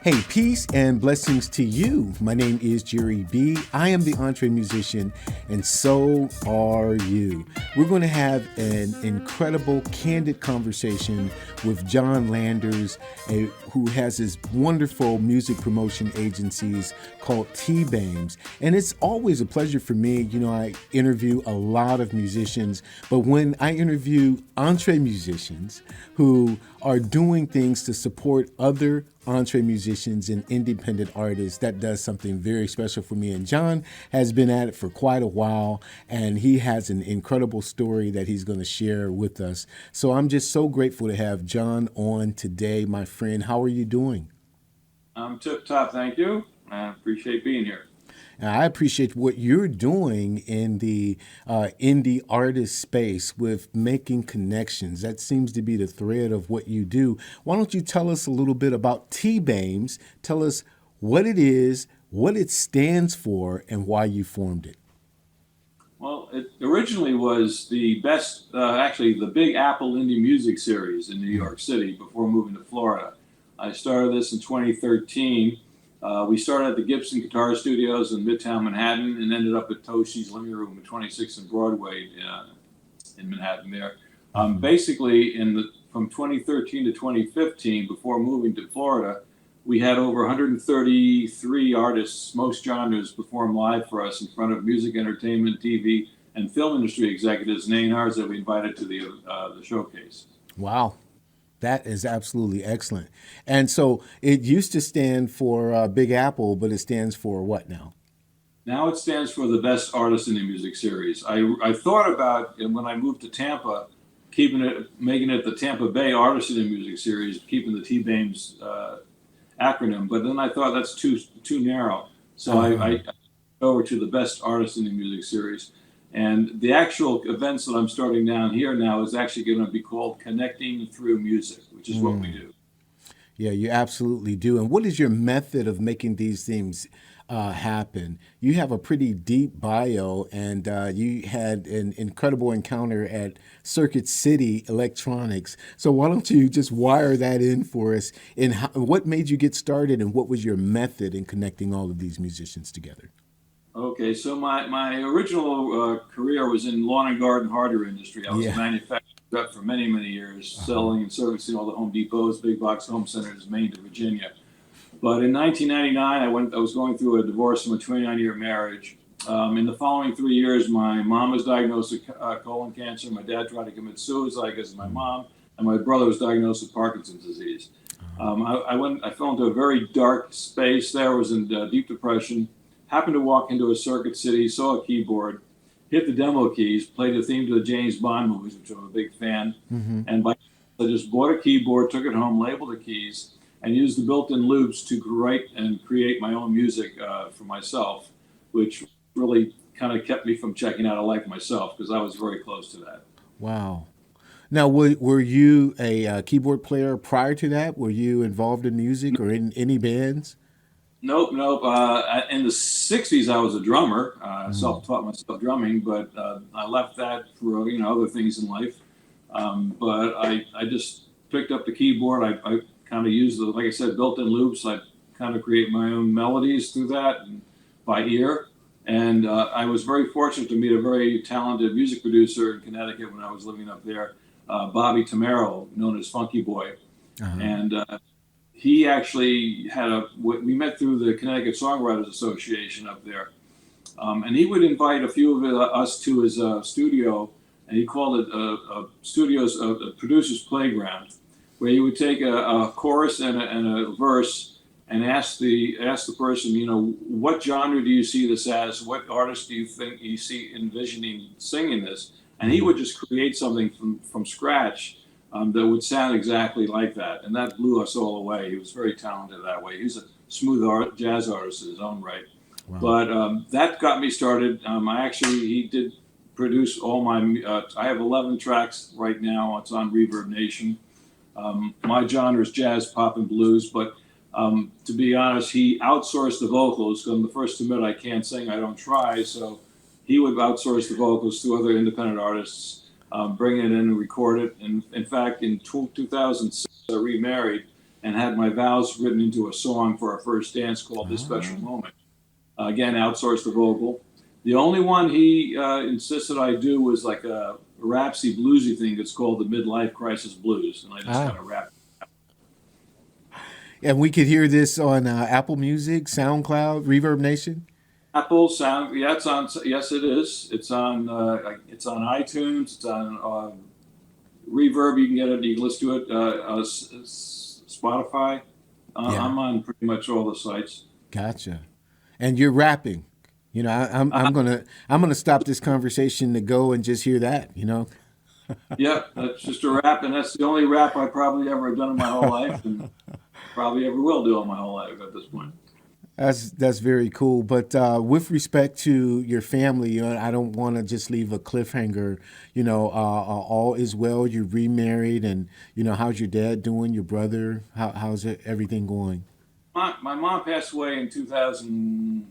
Hey, peace and blessings to you. My name is Jerry B. I am the entree musician, and so are you. We're going to have an incredible, candid conversation with Jon Landers, who has his wonderful music promotion agencies called Tbaims. And it's always a pleasure for me. You know, I interview a lot of musicians, but when I interview entree musicians who are doing things to support other entree musicians and independent artists, that does something very special for me. And Jon has been at it for quite a while, and he has an incredible story that he's going to share with us. So I'm just so grateful to have Jon on today, my friend. How are you doing? I'm tip top, thank you. I appreciate being here. And I appreciate what you're doing in the indie artist space with making connections. That seems to be the thread of what you do. Why don't you tell us a little bit about Tbaims? Tell us what it is, what it stands for, and why you formed it. Well, it originally was the best, actually, the Big Apple Indie Music Series in New York City before moving to Florida. I started this in 2013. We started at the Gibson Guitar Studios in Midtown Manhattan and ended up at Toshi's Living Room at 26th and Broadway in Manhattan there. Basically, from 2013 to 2015, before moving to Florida, we had over 133 artists, most genres, perform live for us in front of music, entertainment, TV, and film industry executives and A&Rs that we invited to the showcase. Wow. That is absolutely excellent. And so it used to stand for Big Apple, but it stands for what now? Now it stands for the Best Artist in the Music Series. I thought about, and when I moved to Tampa, making it the Tampa Bay Artist in the Music Series, keeping the Tbaims acronym. But then I thought that's too narrow. So I went over to the Best Artist in the Music Series. And the actual events that I'm starting down here now is actually going to be called Connecting Through Music, which is what we do. Yeah, you absolutely do. And what is your method of making these things happen? You have a pretty deep bio, and you had an incredible encounter at Circuit City Electronics. So why don't you just wire that in for us? And what made you get started, and what was your method in connecting all of these musicians together? Okay, so my original career was in lawn and garden hardware industry. I was a Yeah. manufacturer rep for many, many years, selling and servicing all the Home Depots, big box home centers, Maine to Virginia. But in 1999, I was going through a divorce from a 29-year marriage. In the following 3 years, my mom was diagnosed with colon cancer. My dad tried to commit suicide because of my mom, and my brother was diagnosed with Parkinson's disease. I fell into a very dark space there. I was in deep depression. Happened to walk into a Circuit City, saw a keyboard, hit the demo keys, played the theme to the James Bond movies, which I'm a big fan. And I just bought a keyboard, took it home, labeled the keys, and used the built-in loops to write and create my own music for myself, which really kind of kept me from checking out of life myself because I was very close to that. Wow. Now, were you a keyboard player prior to that? Were you involved in music or in any bands? Nope, nope. In the '60s, I was a drummer. Self-taught myself drumming, but I left that for other things in life. But I just picked up the keyboard. I kind of used like I said, built-in loops. I kind of create my own melodies through that and by ear. And I was very fortunate to meet a very talented music producer in Connecticut when I was living up there, Bobby Tamero, known as Funky Boy. And he actually we met through the Connecticut Songwriters Association up there. And he would invite a few of us to his studio, and he called it a producer's playground, where he would take a chorus and a verse and ask the person, what genre do you see this as? What artist do you think you see envisioning singing this? And he would just create something from scratch that would sound exactly like that. And that blew us all away. He was very talented that way. He's a smooth jazz artist in his own right. Wow. But that got me started. He did produce all my, I have 11 tracks right now. It's on Reverb Nation. My genre is jazz, pop, and blues. But to be honest, he outsourced the vocals. Because I'm the first to admit I can't sing, I don't try. So he would outsource the vocals to other independent artists. Bring it in and record it. And in fact, in 2006, I remarried and had my vows written into a song for our first dance called This Special Moment. Again, outsourced the vocal. The only one he insisted I do was like a rapsy bluesy thing that's called the Midlife Crisis Blues, and I just kind of rap. And we could hear this on Apple Music, SoundCloud, Reverb Nation. Apple Sound, yeah, it's on. Yes, it is. It's on iTunes. It's on Reverb. You can get it. You can listen to it. Spotify. Yeah. I'm on pretty much all the sites. Gotcha. And you're rapping. You know, I'm gonna stop this conversation to go and just hear that. You know. Yeah, that's just a rap, and that's the only rap I probably ever have done in my whole life, and probably ever will do in my whole life at this point. That's very cool. But with respect to your family, you know, I don't want to just leave a cliffhanger. You know, all is well. You're remarried, and you know, how's your dad doing? Your brother? How's everything going? My mom passed away in 2000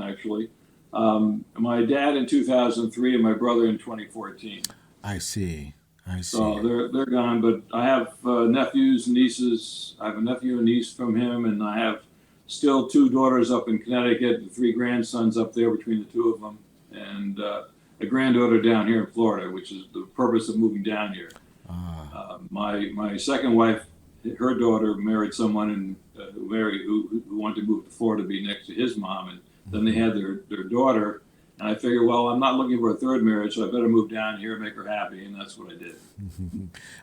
actually. My dad in 2003, and my brother in 2014. I see. So they're gone, but I have nephews and nieces. I have a nephew and niece from him, and I have still 2 daughters up in Connecticut and 3 grandsons up there between the 2 of them, and a granddaughter down here in Florida, which is the purpose of moving down here. My second wife, her daughter married someone who wanted to move to Florida to be next to his mom, and then they had their daughter. And I figured, well, I'm not looking for a third marriage, so I better move down here and make her happy, and that's what I did.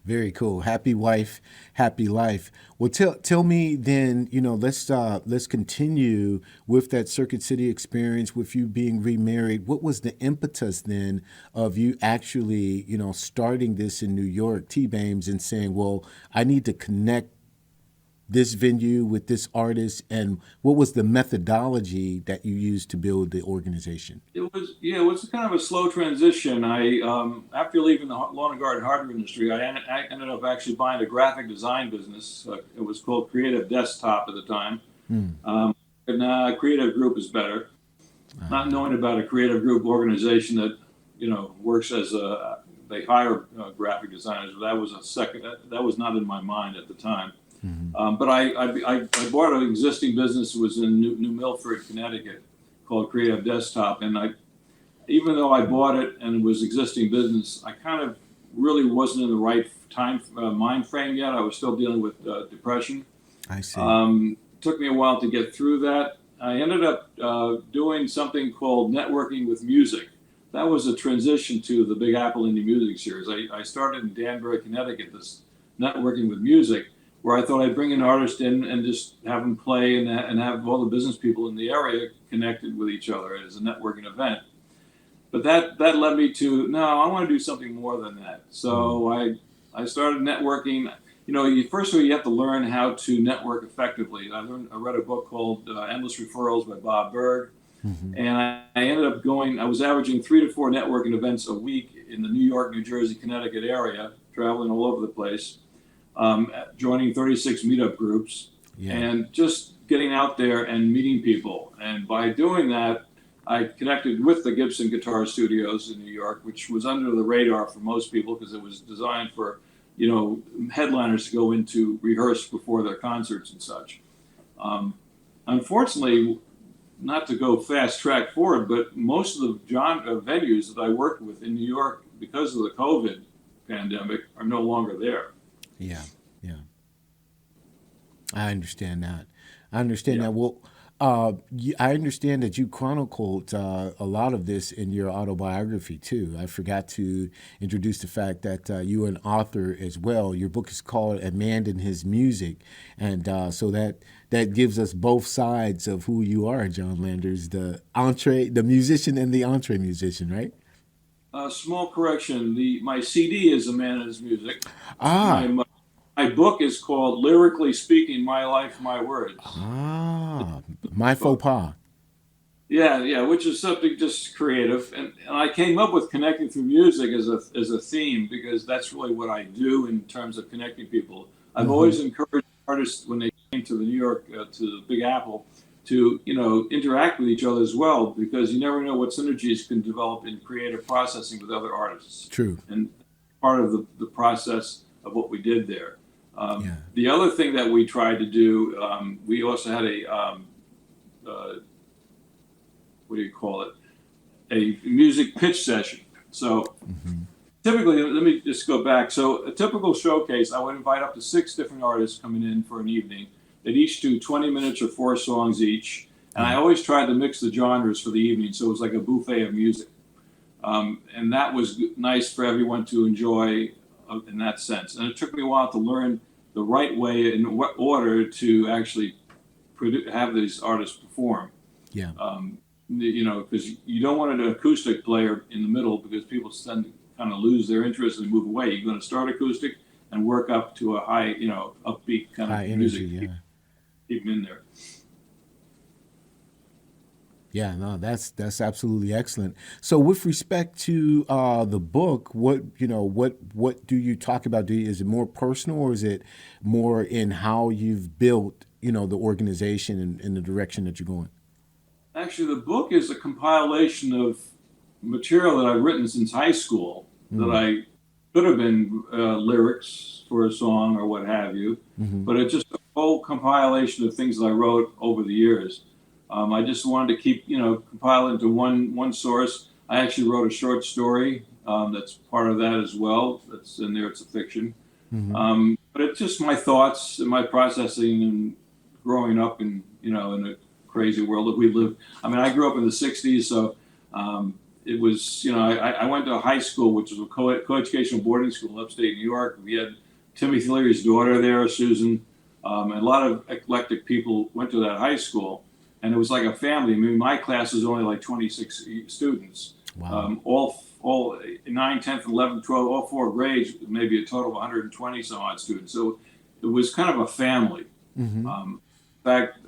Very cool. Happy wife, happy life. Well, tell me then. You know, let's continue with that Circuit City experience with you being remarried. What was the impetus then of you actually, you know, starting this in New York, Tbaims, and saying, well, I need to connect this venue with this artist, and what was the methodology that you used to build the organization? It was kind of a slow transition. I after leaving the lawn and garden hardware industry, I ended up actually buying a graphic design business. It was called Creative Desktop at the time. And Creative Group is better. Not knowing about a Creative Group organization that, you know, works as they hire graphic designers. That was that was not in my mind at the time. But I bought an existing business that was in New Milford, Connecticut, called Creative Desktop. And even though I bought it and it was existing business, I kind of really wasn't in the right mind frame yet. I was still dealing with depression. I see. Took me a while to get through that. I ended up doing something called networking with music. That was a transition to the Big Apple Indie Music Series. I started in Danbury, Connecticut, this networking with music, where I thought I'd bring an artist in and just have them play and have all the business people in the area connected with each other as a networking event. But that led me to, no, I want to do something more than that. So I started networking. You know, first of all, you have to learn how to network effectively. I read a book called Endless Referrals by Bob Berg. And I ended up I was averaging 3 to 4 networking events a week in the New York, New Jersey, Connecticut area, traveling all over the place. Joining 36 meetup groups, and just getting out there and meeting people. And by doing that, I connected with the Gibson Guitar Studios in New York, which was under the radar for most people because it was designed for, you know, headliners to go in to rehearse before their concerts and such. Unfortunately, not to go fast track forward, but most of the venues that I worked with in New York, because of the COVID pandemic, are no longer there. Yeah. I understand that. Well, I understand that you chronicled a lot of this in your autobiography too. I forgot to introduce the fact that you are an author as well. Your book is called A Man and His Music, and so that gives us both sides of who you are, Jon Landers, the musician and the entre musician, right? Small correction. My CD is A Man and His Music. My book is called Lyrically Speaking, My Life, My Words. My faux pas. Yeah, which is something just creative. And I came up with connecting through music as a theme because that's really what I do in terms of connecting people. I've always encouraged artists when they came to the New York, to the Big Apple, to, you know, interact with each other as well, because you never know what synergies can develop in creative processing with other artists. True. And part of the process of what we did there. Yeah. The other thing that we tried to do, we also had a, what do you call it? A music pitch session. So typically, let me just go back. So a typical showcase, I would invite up to 6 different artists coming in for an evening. They'd each do 20 minutes or 4 songs each. And I always tried to mix the genres for the evening, so it was like a buffet of music. And that was nice for everyone to enjoy in that sense. And it took me a while to learn the right way and what order to actually have these artists perform. Yeah. You know, because you don't want an acoustic player in the middle because people tend to kind of lose their interest and move away. You're going to start acoustic and work up to a high, you know, upbeat kind High of energy. music. Yeah. Keep them in there. Yeah, no, that's absolutely excellent. So, with respect to the book, what do you talk about? Is it more personal, or is it more in how you've built, the organization and in the direction that you're going? Actually, the book is a compilation of material that I've written since high school that I could have been lyrics for a song or what have you, but it's just a whole compilation of things that I wrote over the years. I just wanted to keep, compile into one source. I actually wrote a short story that's part of that as well. That's in there. It's a fiction, but it's just my thoughts and my processing and growing up in a crazy world that we live. I mean, I grew up in the '60s, so it was, I went to a high school, which was a co-educational boarding school in upstate New York. We had Timothy Leary's daughter there, Susan, and a lot of eclectic people went to that high school. And it was like a family. I mean, my class was only like 26 students. Wow. All 9, 10th, 11th, 12th, all 4 grades, maybe a total of 120 some odd students. So it was kind of a family. In fact,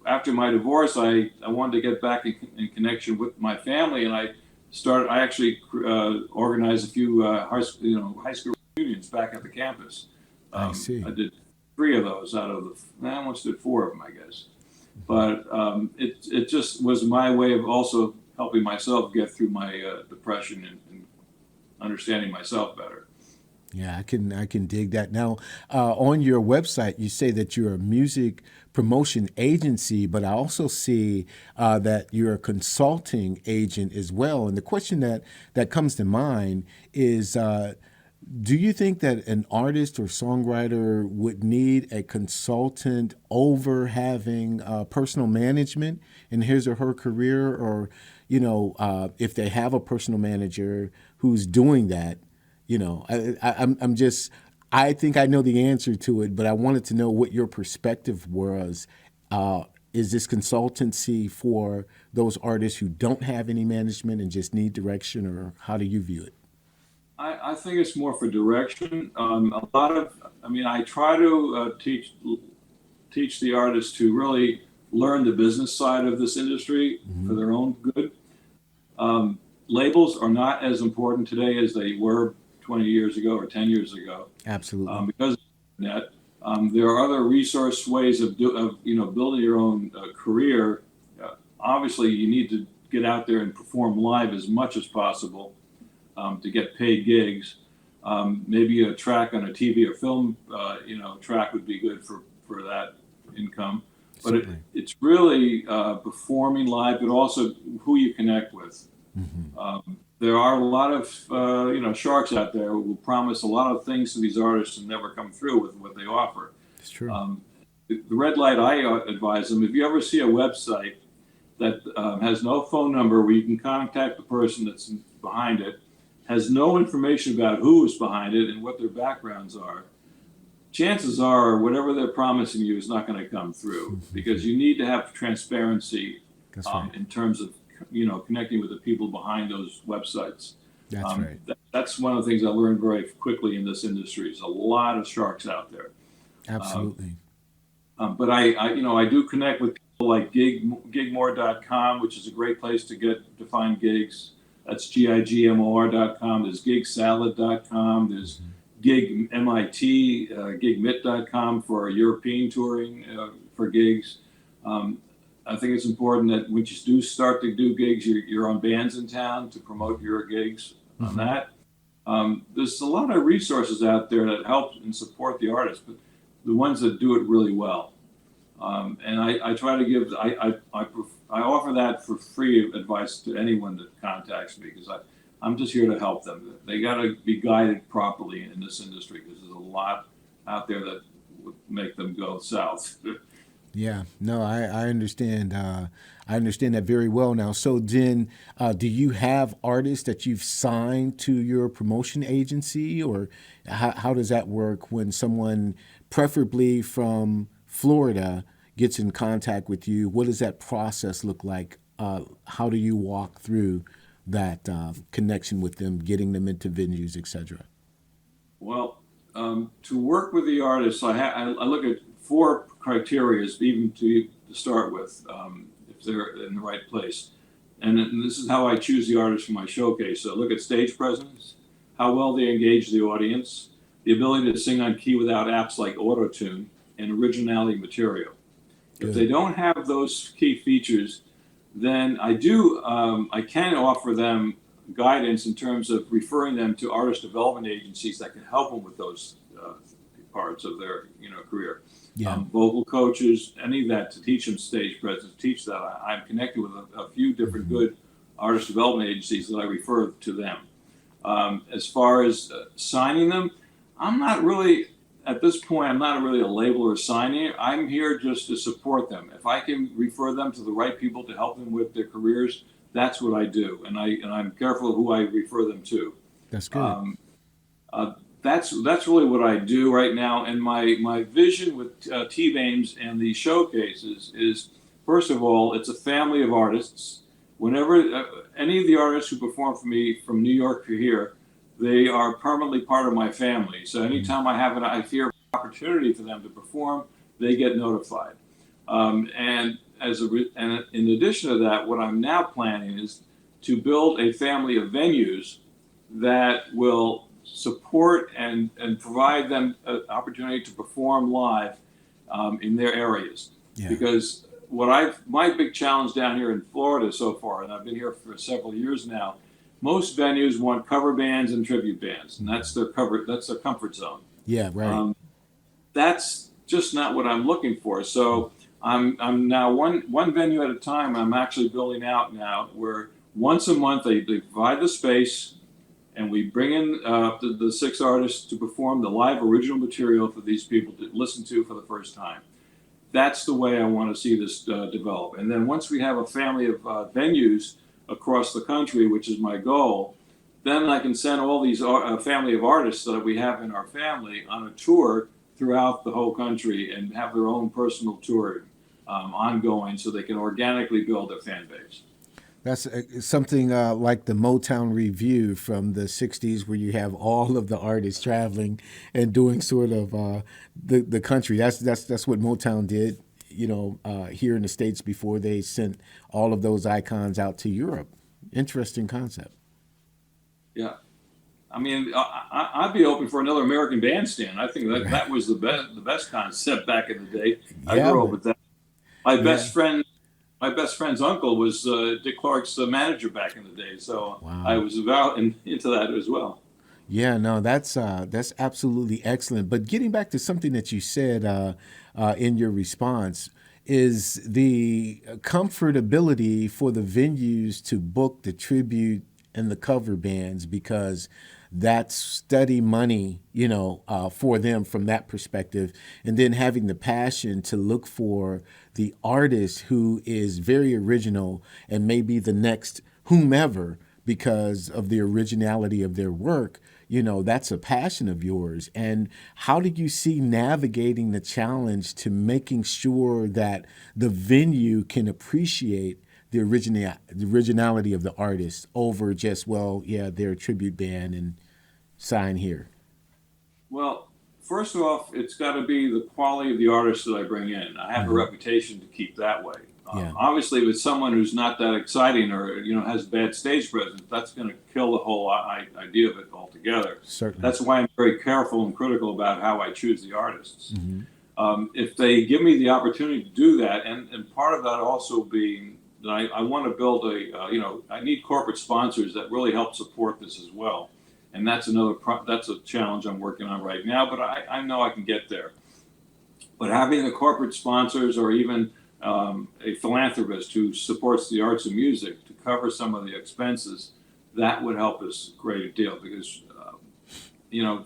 after my divorce, I wanted to get back in connection with my family, and I actually organized a few high school reunions back at the campus. I see. I did 3 of those out of I almost did 4 of them, I guess. But it just was my way of also helping myself get through my depression and understanding myself better. Yeah, I can dig that. Now, on your website, you say that you're a music promotion agency, but I also see that you're a consulting agent as well. And the question that comes to mind is, do you think that an artist or songwriter would need a consultant over having personal management in his or her career? Or, if they have a personal manager who's doing that, I think I know the answer to it, but I wanted to know what your perspective was. Is this consultancy for those artists who don't have any management and just need direction, or how do you view it? I think it's more for direction. I try to teach the artists to really learn the business side of this industry for their own good. Labels are not as important today as they were 20 years ago or 10 years ago. Absolutely. Because of that, there are other resource ways of building your own career. Obviously, you need to get out there and perform live as much as possible to get paid gigs. Maybe a track on a TV or film, track would be good for that income. But it's really performing live, but also who you connect with. There are a lot of sharks out there who will promise a lot of things to these artists and never come through with what they offer. It's true. The red light I advise them: if you ever see a website that has no phone number where you can contact the person that's behind it, has no information about who is behind it and what their backgrounds are, chances are whatever they're promising you is not going to come through, because you need to have transparency in terms of connecting with the people behind those websites. That's right. That's one of the things I learned very quickly in this industry. There's a lot of sharks out there. Absolutely. But I do connect with people like gigmore.com, which is a great place to find gigs. That's gigmor.com. There's gigsalad.com. There's gigmit, gigmit.com for European touring for gigs. I think it's important that when you do start to do gigs, you're on bands in town to promote your gigs on that. There's a lot of resources out there that help and support the artists, but the ones that do it really well. And I try to give, I offer that for free advice to anyone that contacts me, because I'm just here to help them. They got to be guided properly in this industry, because there's a lot out there that would make them go south. Yeah, no, I understand. I understand that very well now. So then, do you have artists that you've signed to your promotion agency, or how does that work when someone, preferably from Florida, gets in contact with you? What does that process look like? How do you walk through that connection with them, getting them into venues, etc.? Well, to work with the artists, I look at four criteria, even to start with, if they're in the right place. And this is how I choose the artists for my showcase. So I look at stage presence, how well they engage the audience, the ability to sing on key without apps like auto-tune, and originality material. Good. If they don't have those key features, then I can offer them guidance in terms of referring them to artist development agencies that can help them with those parts of their career. Yeah. Vocal coaches, any of that, to teach them stage presence, teach that. I'm connected with a few different good artist development agencies that I refer to them. As far as signing them, I'm not really, at this point, I'm not really a label or signing. I'm here just to support them. If I can refer them to the right people to help them with their careers, that's what I do, and I'm careful of who I refer them to. That's good. That's really what I do right now. And my vision with Tbaims and the showcases is, first of all, it's a family of artists. Whenever any of the artists who perform for me from New York to here, they are permanently part of my family. So anytime I hear an opportunity for them to perform, they get notified. And in addition to that, what I'm now planning is to build a family of venues that will support and provide them an opportunity to perform live in their areas. Yeah. Because my big challenge down here in Florida so far, and I've been here for several years now, most venues want cover bands and tribute bands, and that's their comfort zone. Yeah, right. That's just not what I'm looking for. So I'm now one venue at a time. I'm actually building out now where once a month they provide the space, and we bring in the 6 artists to perform the live original material for these people to listen to for the first time. That's the way I want to see this develop. And then once we have a family of venues across the country, which is my goal, then I can send all these family of artists that we have in our family on a tour throughout the whole country and have their own personal tour ongoing, so they can organically build their fan base. That's something like the Motown Review from the 60s, where you have all of the artists traveling and doing sort of the country. That's what Motown did, here in the States before they sent all of those icons out to Europe. Interesting concept. Yeah. I mean, I'd be open for another American Bandstand. I think that was the best concept back in the day. I grew up with that. My best friend's uncle was Dick Clark's manager back in the day, so wow. I was into that as well. Yeah, no, that's absolutely excellent. But getting back to something that you said in your response, is the comfortability for the venues to book the tribute and the cover bands, because that's steady money, for them from that perspective. And then having the passion to look for the artist who is very original and maybe the next whomever because of the originality of their work, that's a passion of yours. And how do you see navigating the challenge to making sure that the venue can appreciate the originality of the artist over just, they're a tribute band and sign here? Well, first off, it's got to be the quality of the artist that I bring in. I have a reputation to keep that way. Obviously, with someone who's not that exciting or has bad stage presence, that's going to kill the whole idea of it altogether. Certainly. That's why I'm very careful and critical about how I choose the artists. If they give me the opportunity to do that, and part of that also being that I want to build I need corporate sponsors that really help support this as well. and that's that's a challenge I'm working on right now. But I know I can get there. But having the corporate sponsors or even a philanthropist who supports the arts and music to cover some of the expenses, that would help us a great deal because,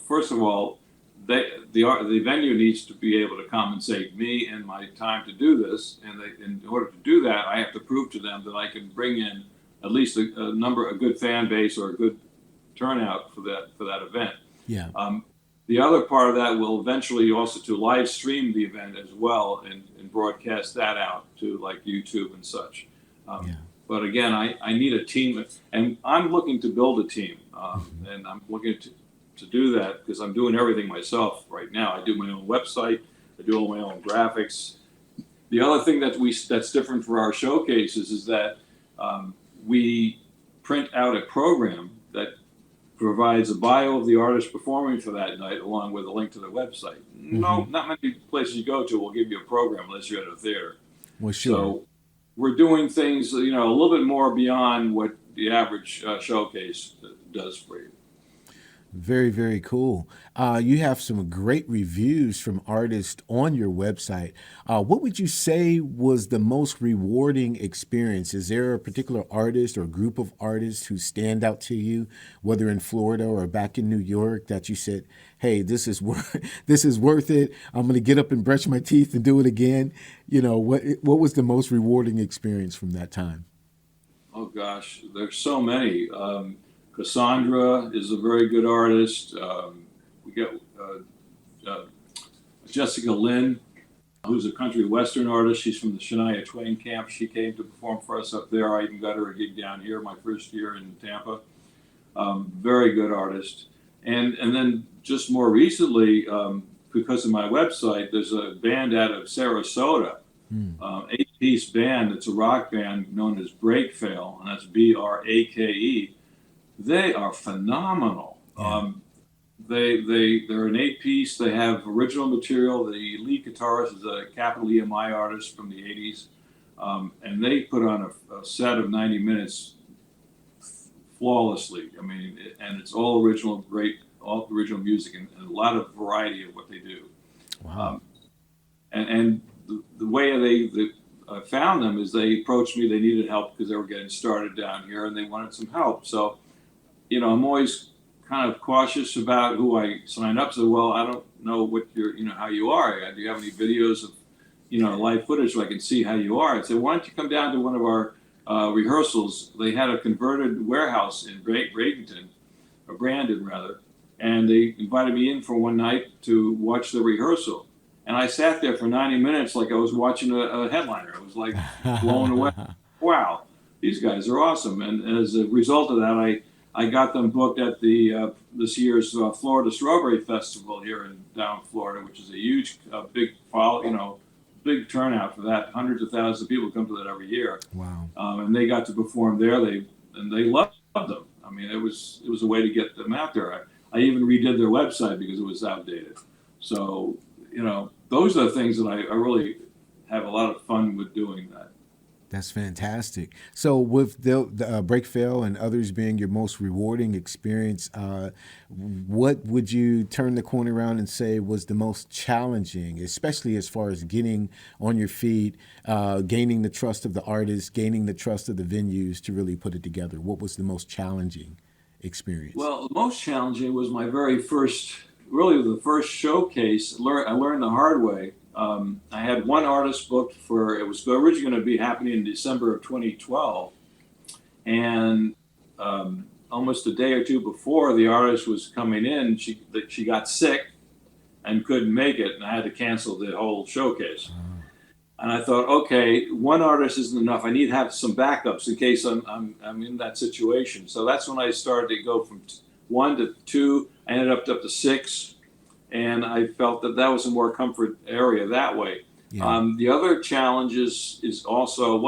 first of all, the venue needs to be able to compensate me and my time to do this. And in order to do that, I have to prove to them that I can bring in at least a good fan base or a good turnout for that event. Yeah. The other part of that will eventually also to live stream the event as well and broadcast that out to like YouTube and such. But again, I need a team, and I'm looking to build a team, and I'm looking to do that because I'm doing everything myself right now. I do my own website, I do all my own graphics. The other thing that's different for our showcases is that we print out a program that provides a bio of the artist performing for that night, along with a link to their website. No, not many places you go to will give you a program unless you're at a theater. Well, sure. So we're doing things, a little bit more beyond what the average showcase does for you. Very, very cool. You have some great reviews from artists on your website. What would you say was the most rewarding experience? Is there a particular artist or group of artists who stand out to you, whether in Florida or back in New York, that you said, hey, this is worth it. I'm going to get up and brush my teeth and do it again. What was the most rewarding experience from that time? Oh, gosh, there's so many. Cassandra is a very good artist. We got Jessica Lynn, who's a country western artist. She's from the Shania Twain camp. She came to perform for us up there. I even got her a gig down here my first year in Tampa. Very good artist. And then just more recently, because of my website, there's a band out of Sarasota, 8-piece band. It's a rock band known as Break Fail, and that's Brake. They are phenomenal. Yeah. They're an 8-piece. They have original material. The lead guitarist is a capital EMI artist from the 80s. And they put on a set of 90 minutes flawlessly. I mean, and it's all original music and a lot of variety of what they do. Wow. And the way they found them is they approached me. They needed help because they were getting started down here and they wanted some help. So, I'm always kind of cautious about who I sign up. So, well, I don't know what how you are. Do you have any videos of, live footage so I can see how you are? I said, why don't you come down to one of our rehearsals? They had a converted warehouse in Bradenton, or Brandon rather, and they invited me in for one night to watch the rehearsal. And I sat there for 90 minutes like I was watching a headliner. I was like blown away. Wow, these guys are awesome. And as a result of that, I got them booked at the this year's Florida Strawberry Festival here in down Florida, which is a huge, big turnout for that. Hundreds of thousands of people come to that every year. Wow. And they got to perform there. They loved them. I mean, it was a way to get them out there. I even redid their website because it was outdated. So, those are the things that I really have a lot of fun with doing that. That's fantastic. So with the Break Fail and others being your most rewarding experience, what would you turn the corner around and say was the most challenging, especially as far as getting on your feet, gaining the trust of the artists, gaining the trust of the venues to really put it together? What was the most challenging experience? Well, the most challenging was my very first, really the first showcase. I learned the hard way. I had one artist booked it was originally going to be happening in December of 2012. And almost a day or two before the artist was coming in, she got sick and couldn't make it, and I had to cancel the whole showcase. And I thought, okay, one artist isn't enough. I need to have some backups in case I'm in that situation. So that's when I started to go from 1 to 2. I ended up to 6. And I felt that was a more comfort area that way. Yeah. The other challenge is also,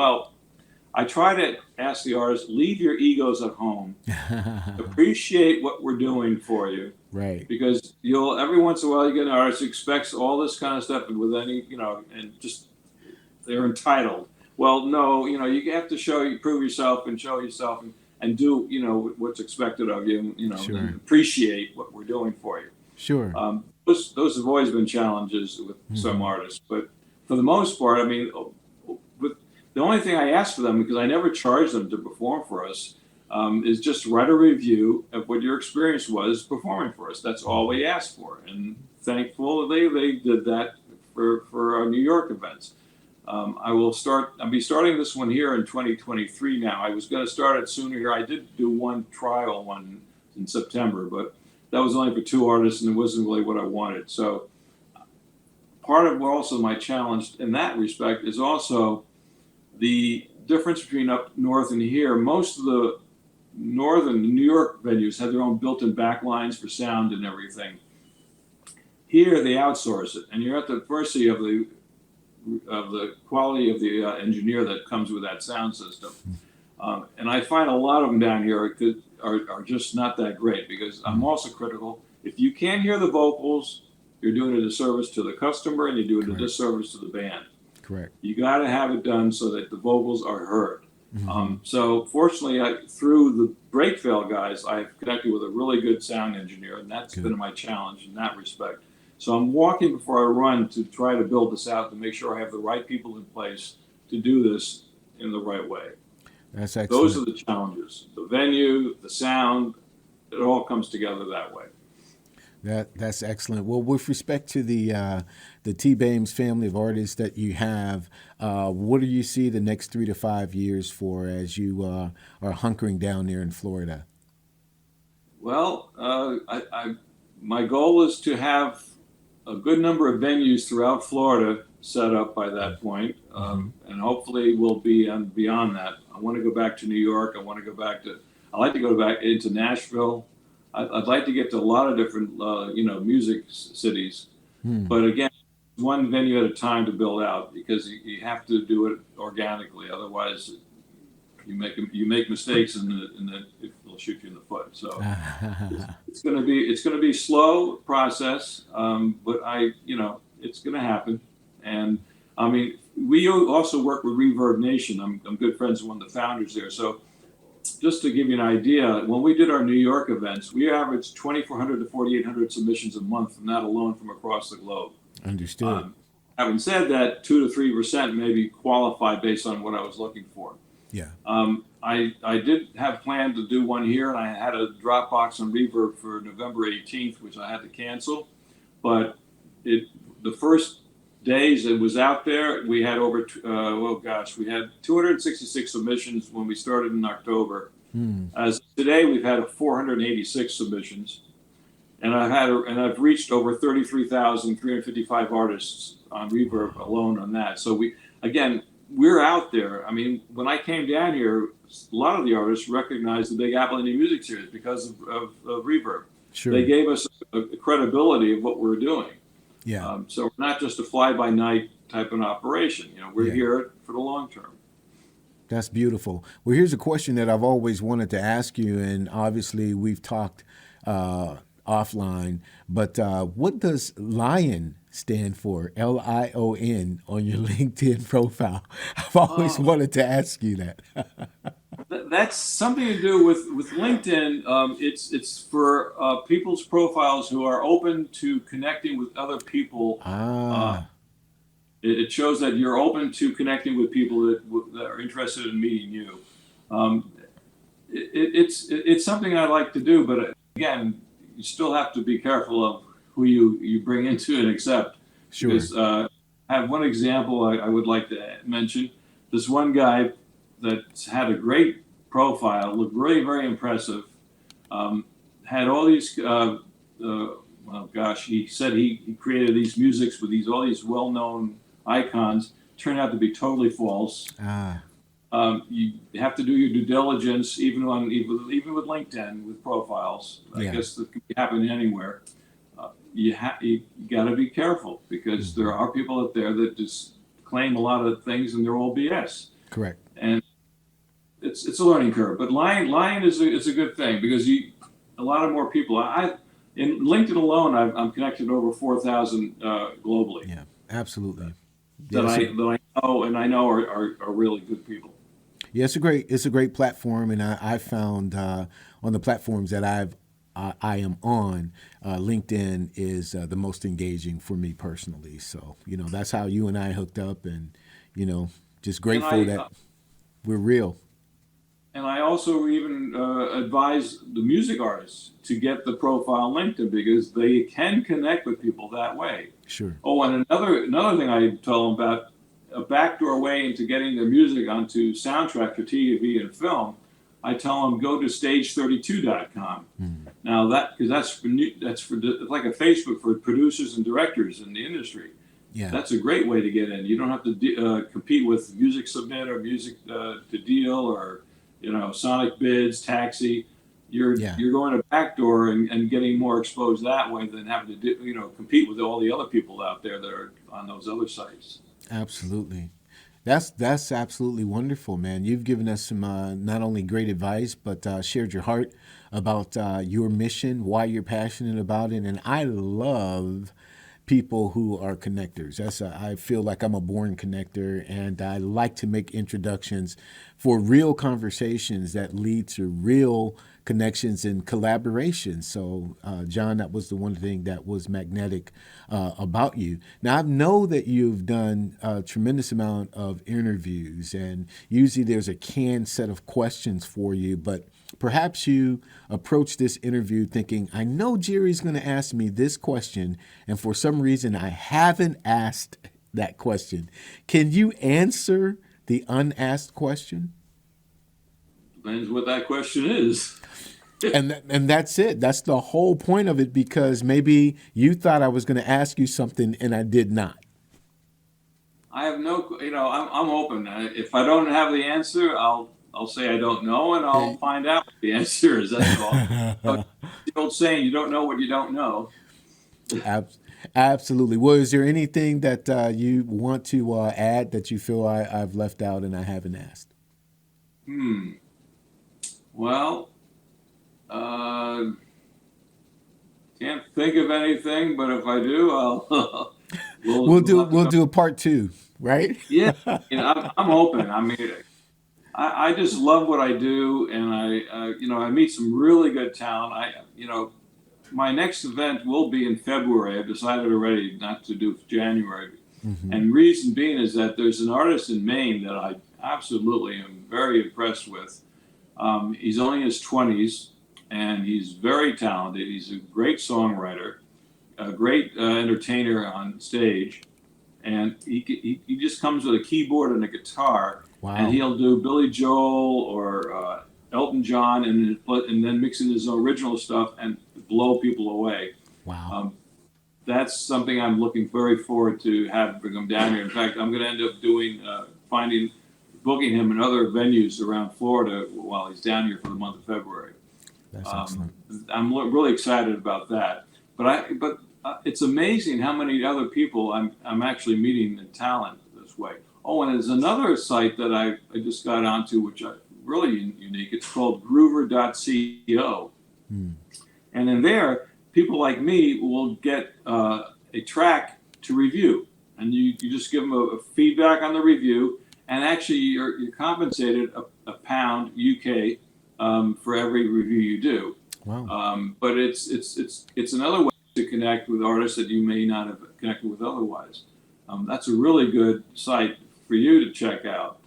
I try to ask the artist, leave your egos at home. Appreciate what we're doing for you. Right. Because every once in a while you get an artist who expects all this kind of stuff and with any, and just they're entitled. Well, no, you have to prove yourself and show yourself. and do, what's expected of you, Sure. and appreciate what we're doing for you. Sure. Those have always been challenges with some artists, but for the most part, I mean, with the only thing I ask for them, because I never charge them to perform for us, is just write a review of what your experience was performing for us. That's all we ask for, and thankfully they did that for our New York events. I'll be starting this one here in 2023 now. I was going to start it sooner here. I did do one trial one in September, but that was only for 2 artists, and it wasn't really what I wanted. So part of also my challenge in that respect is also the difference between up north and here. Most of the northern New York venues have their own built-in backlines for sound and everything. Here they outsource it, and you're at the mercy of the quality of the engineer that comes with that sound system. And I find a lot of them down here are just not that great, because I'm also critical. If you can't hear the vocals, you're doing a disservice to the customer, and you're doing a disservice to the band. Correct. You got to have it done so that the vocals are heard. So fortunately, through the Break Fail guys, I've connected with a really good sound engineer, and that's been my challenge in that respect. So I'm walking before I run to try to build this out, to make sure I have the right people in place to do this in the right way. That's excellent. Those are the challenges. The venue, the sound, it all comes together that way. That's excellent. Well, with respect to the Tbaims family of artists that you have, what do you see the next 3 to 5 years for as you are hunkering down there in Florida? Well, my goal is to have a good number of venues throughout Florida set up by that point, and hopefully we'll be beyond that. I want to go back to New York. I'd like to go back into Nashville. I'd like to get to a lot of different, music cities. But again, one venue at a time to build out, because you have to do it organically. Otherwise, you make mistakes, and it'll shoot you in the foot. So it's going to be slow process, but it's going to happen. And I mean, we also work with Reverb Nation. I'm good friends with one of the founders there. So just to give you an idea, when we did our New York events, we averaged 2,400 to 4,800 submissions a month, and that alone from across the globe. Understood. Having said that, 2 to 3% maybe qualify based on what I was looking for. Yeah. I did have planned to do one here, and I had a Dropbox on Reverb for November 18th, which I had to cancel. But the first days it was out there, we had we had 266 submissions when we started in October. As today, we've had 486 submissions, and I've reached over 33,355 artists on Reverb alone on that. So we're out there. I mean, when I came down here, a lot of the artists recognized the Big Apple Indie Music Series because of Reverb. Sure. They gave us a credibility of what we're doing. Yeah. So we're not just a fly-by-night type of operation. We're here for the long term. That's beautiful. Well, here's a question that I've always wanted to ask you, and obviously we've talked offline, but what does LION stand for? LION on your LinkedIn profile. I've always wanted to ask you that. That's something to do with LinkedIn. It's for people's profiles who are open to connecting with other people. It shows that you're open to connecting with people that are interested in meeting you. It's something I like to do, but again, you still have to be careful of who you bring into and accept. Sure. Because, I have one example I would like to mention. This one guy that had a great profile, looked really very impressive, had all these, he said he created these musics with all these well-known icons, turned out to be totally false. You have to do your due diligence, even with LinkedIn, with profiles. I guess that can happen anywhere. You got to be careful, because there are people out there that just claim a lot of things, and they're all BS. Correct. And it's a learning curve. But LION is a good thing, because a lot of more people. In LinkedIn alone, I'm connected to over 4,000 globally. Yeah, absolutely. That I know, and I know are really good people. Yeah, it's a great platform, and I found on the platforms that I am on, LinkedIn is the most engaging for me personally. So that's how you and I hooked up, and just And grateful I that we're real. and I also even advise the music artists to get the profile LinkedIn because they can connect with people that way. Sure. Oh, and another thing I tell them about a backdoor way into getting their music onto soundtrack for TV and film. I tell them go to stage32.com. Now because it's like a Facebook for producers and directors in the industry. Yeah. That's a great way to get in. You don't have to compete with Music Submit or Music to Deal or Sonic Bids, Taxi. Yeah. You're going to backdoor and getting more exposed that way than having to compete with all the other people out there that are on those other sites. Absolutely. That's absolutely wonderful, man. You've given us some not only great advice, but shared your heart about your mission, why you're passionate about it, and I love people who are connectors. I feel like I'm a born connector, and I like to make introductions for real conversations that lead to real connections and collaboration. So, John, that was the one thing that was magnetic about you. Now, I know that you've done a tremendous amount of interviews, and usually there's a canned set of questions for you, but perhaps you approach this interview thinking, I know Jerry's going to ask me this question, and for some reason I haven't asked that question. Can you answer the unasked question? Depends what that question is. And that's it. That's the whole point of it, because maybe you thought I was going to ask you something and I did not. I have I'm open. If I don't have the answer, I'll say I don't know, and I'll find out what the answer is. That's all. So, the old saying, you don't know what you don't know. Absolutely. Well, is there anything that you want to add that you feel I've left out and I haven't asked? Well, can't think of anything, but if I do, I'll We'll do a part two, right? Yeah, I'm open. I mean, I just love what I do, and I meet some really good talent. My next event will be in February. I've decided already not to do January, and reason being is that there's an artist in Maine that I absolutely am very impressed with. He's only in his 20s, and he's very talented. He's a great songwriter, a great entertainer on stage, and he just comes with a keyboard and a guitar, Wow. and he'll do Billy Joel or Elton John, and then mix in his original stuff and blow people away. Wow. That's something I'm looking very forward to having him down here. In fact, I'm going to end up booking him in other venues around Florida while he's down here for the month of February. That's excellent. I'm really excited about that. But it's amazing how many other people I'm actually meeting in talent this way. Oh, and there's another site that I just got onto, which is really unique. It's called groover.co. And in there, people like me will get a track to review. And you just give them a feedback on the review, and actually you're compensated a pound UK for every review you do. Wow. But it's another way to connect with artists that you may not have connected with otherwise. That's a really good site for you to check out.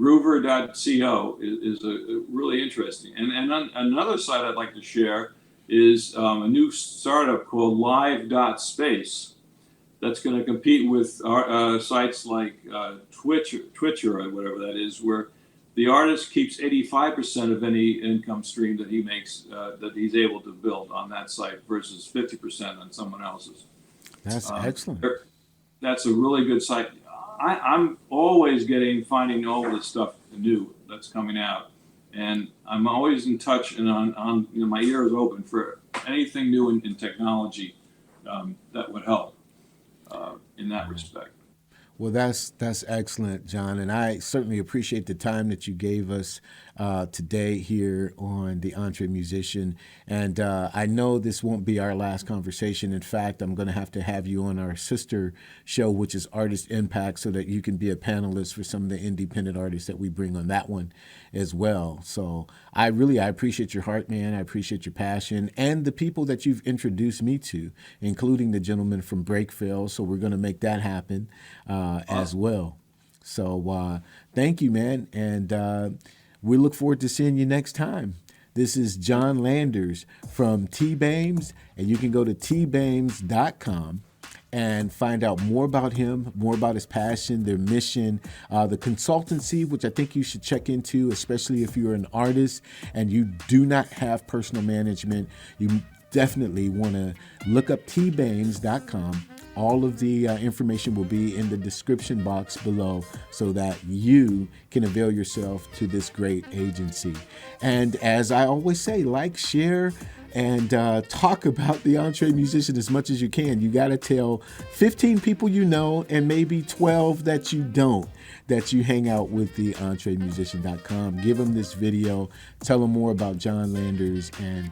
Groover.co is a really interesting. And another site I'd like to share is a new startup called live.space that's going to compete with sites like Twitcher or whatever that is, where the artist keeps 85% of any income stream that he makes, that he's able to build on that site versus 50% on someone else's. That's excellent. That's a really good site. I'm always finding all this stuff new that's coming out, and I'm always in touch and on my ear is open for anything new in technology that would help in that respect. Well, that's excellent, John, and I certainly appreciate the time that you gave us today here on The Entre Musician. And I know this won't be our last conversation. In fact, I'm going to have you on our sister show, which is Artist Impact, so that you can be a panelist for some of the independent artists that we bring on that one as well. So I appreciate your heart, man. I appreciate your passion and the people that you've introduced me to, including the gentleman from Breakville. So we're going to make that happen as well. So thank you, man. And we look forward to seeing you next time. This is Jon Landers from Tbaims, and you can go to tbaims.com and find out more about him, more about his passion, their mission, the consultancy, which I think you should check into, especially if you're an artist and you do not have personal management. You definitely want to look up tbaims.com. All of the information will be in the description box below so that you can avail yourself to this great agency. And as I always say, like, share, and talk about The Entre Musician as much as you can. You got to tell 15 people you know and maybe 12 that you don't, that you hang out with theentremusician.com. Give them this video. Tell them more about Jon Landers, and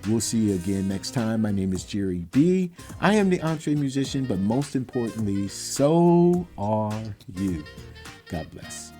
we'll see you again next time. My name is Jerry B. I am The Entre Musician, but most importantly, so are you. God bless.